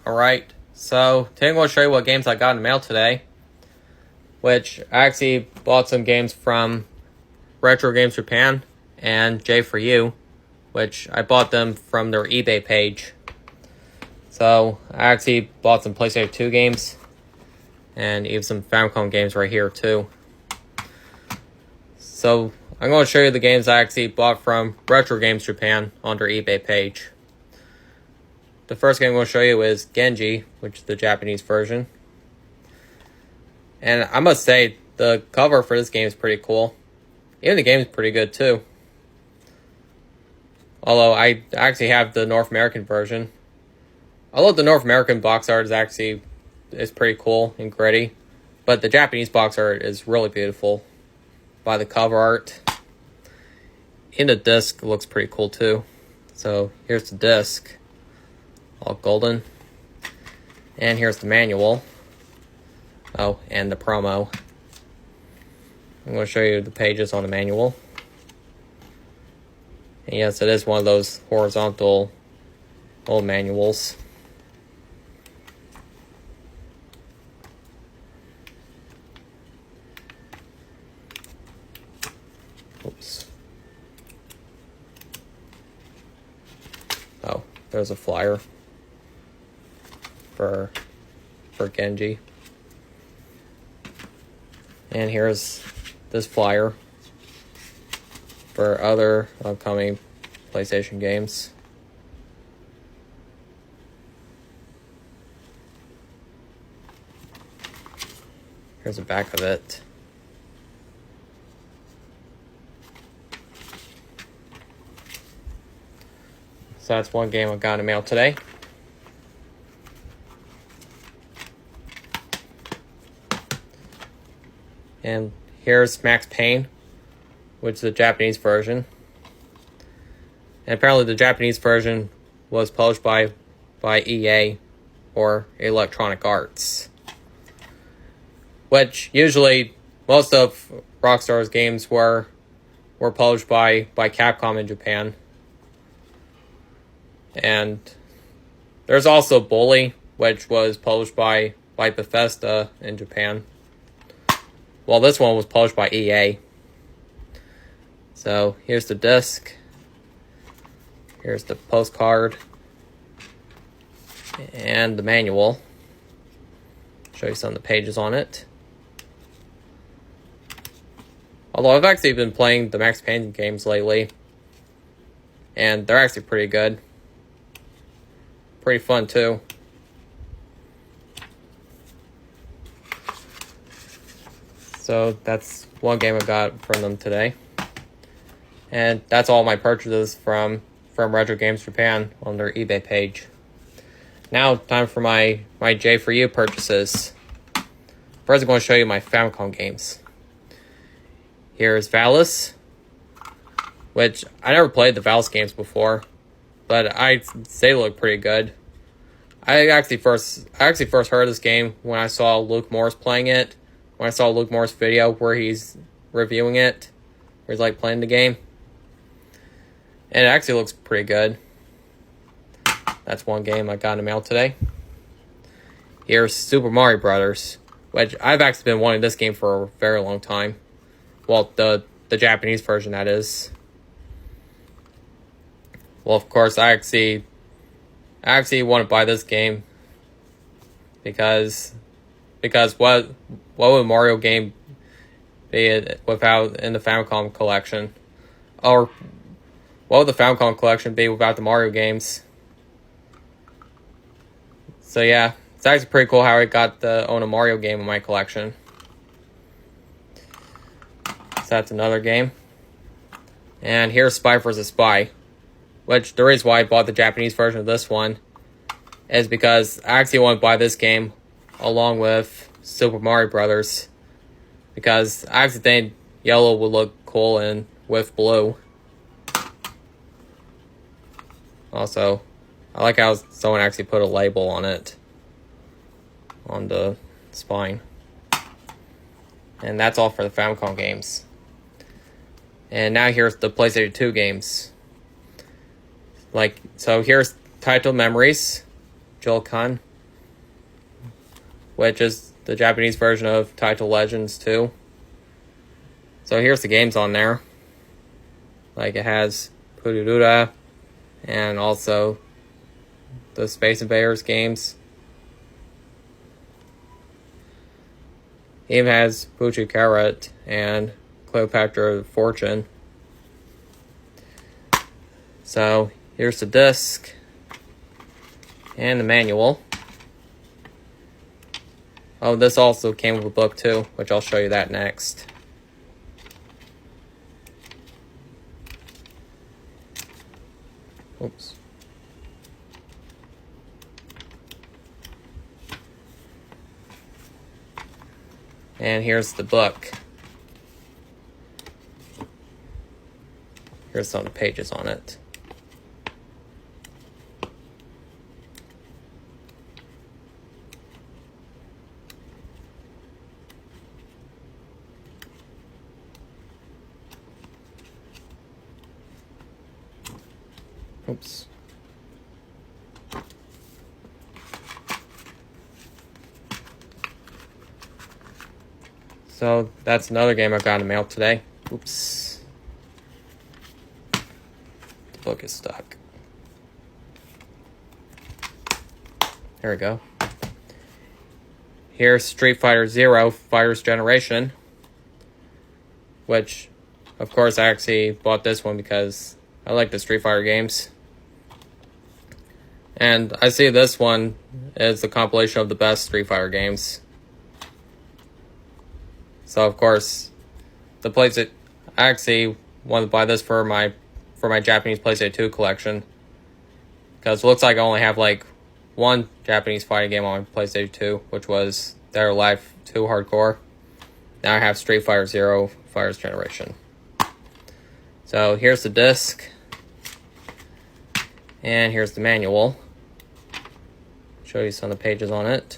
Alright, so today I'm going to show you what games I got in the mail today. Which I actually bought some games from Retro Games Japan and J4U, which I bought them from their eBay page. So I actually bought some PlayStation 2 games and even some Famicom games right here too. So I'm going to show you the games I actually bought from Retro Games Japan on their eBay page. The first game I'm going to show you is Genji, which is the Japanese version. And I must say, the cover for this game is pretty cool. Even the game is pretty good too. Although I actually have the North American version. Although the North American box art is pretty cool and gritty. But the Japanese box art is really beautiful by the cover art. And the disc looks pretty cool too. So here's the disc. All golden. And here's the manual. Oh, and the promo. I'm going to show you the pages on the manual. And yes, it is one of those horizontal old manuals. Oops. Oh, there's a flyer for Genji. And here's this flyer for other upcoming PlayStation games. Here's the back of it. So that's one game I got in the mail today. And here's Max Payne, which is the Japanese version. And apparently the Japanese version was published by EA or Electronic Arts. Which usually most of Rockstar's games were published by Capcom in Japan. And there's also Bully, which was published by Bethesda in Japan. Well, this one was published by EA. So, here's the disc. Here's the postcard. And the manual. Show you some of the pages on it. Although I've actually been playing the Max Payne games lately. And they're actually pretty good. Pretty fun too. So that's one game I got from them today. And that's all my purchases from Retro Games Japan on their eBay page. Now, time for my J4U purchases. First, I'm going to show you my Famicom games. Here's Valis, which I never played the Valis games before, but I'd say they look pretty good. I actually first heard of this game when I saw Luke Morris playing it. When I saw Luke Morris' video where he's reviewing it, where he's like playing the game. And it actually looks pretty good. That's one game I got in the mail today. Here's Super Mario Brothers, which I've actually been wanting this game for a very long time. Well, the Japanese version, that is. Well, of course, I actually want to buy this game because what would Mario game be without in the Famicom collection? Or what would the Famicom collection be without the Mario games? So yeah, it's actually pretty cool how I got to own a Mario game in my collection. So that's another game. And here's Spy vs. Spy, which the reason why I bought the Japanese version of this one is because I actually want to buy this game along with Super Mario Brothers, because I actually think yellow would look cool and with blue. Also, I like how someone actually put a label on it on the spine. And that's all for the Famicom games. And now here's the PlayStation 2 games. So here's Title Memories, Joel Kahn, which is the Japanese version of Taito Legends 2. So here's the games on there. Like it has Pururura and also the Space Invaders games. It even has Puchu Carrot and Cleopatra of Fortune. So here's the disc and the manual. Oh, this also came with a book too, which I'll show you that next. Oops. And here's the book. Here's some of the pages on it. Oops. So that's another game I got in the mail today. Oops. The book is stuck. There we go. Here's Street Fighter Zero Fighter's Generation, which, of course, I actually bought this one because I like the Street Fighter games. And I see this one is the compilation of the best Street Fighter games. So of course, the PlayStation, I actually wanted to buy this for my Japanese PlayStation 2 collection, because it looks like I only have like one Japanese fighting game on my PlayStation 2, which was Dead or Alive 2 Hardcore. Now I have Street Fighter Zero Fighter's Generation. So here's the disc, and here's the manual. Show you some of the pages on it.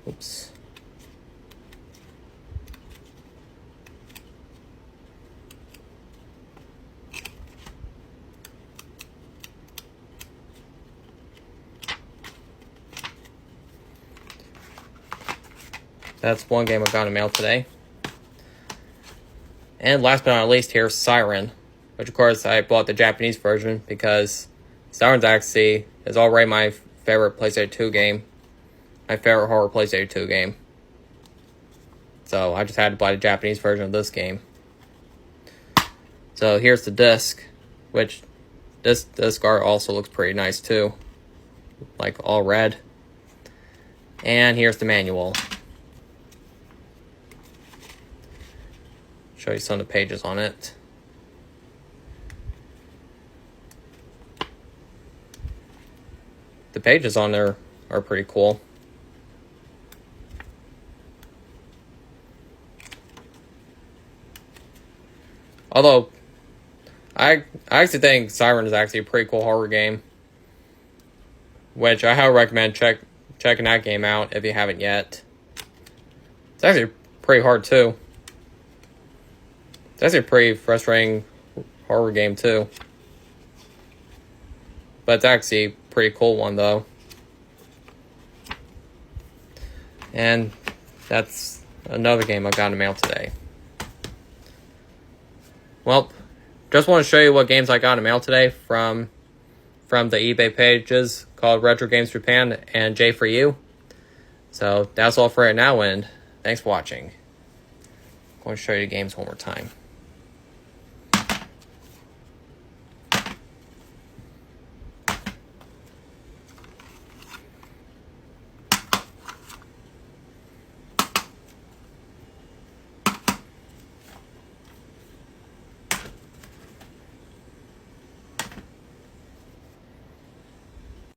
Oops. That's one game I got in the mail today. And last but not least, here's Siren, which of course I bought the Japanese version because Siren's actually is already my favorite PlayStation 2 game. My favorite horror PlayStation 2 game. So I just had to buy the Japanese version of this game. So here's the disc, which this disc art also looks pretty nice too. Like all red. And here's the manual. Show you some of the pages on it. The pages on there are pretty cool. Although, I actually think Siren is actually a pretty cool horror game, which I highly recommend checking that game out if you haven't yet. It's actually pretty hard too. It's actually a pretty frustrating horror game too. But it's actually a pretty cool one though. And that's another game I got in the mail today. Well, just want to show you what games I got in the mail today from the eBay pages called Retro Games Japan and J for You. So that's all for right now, and thanks for watching. I'm going to show you the games one more time.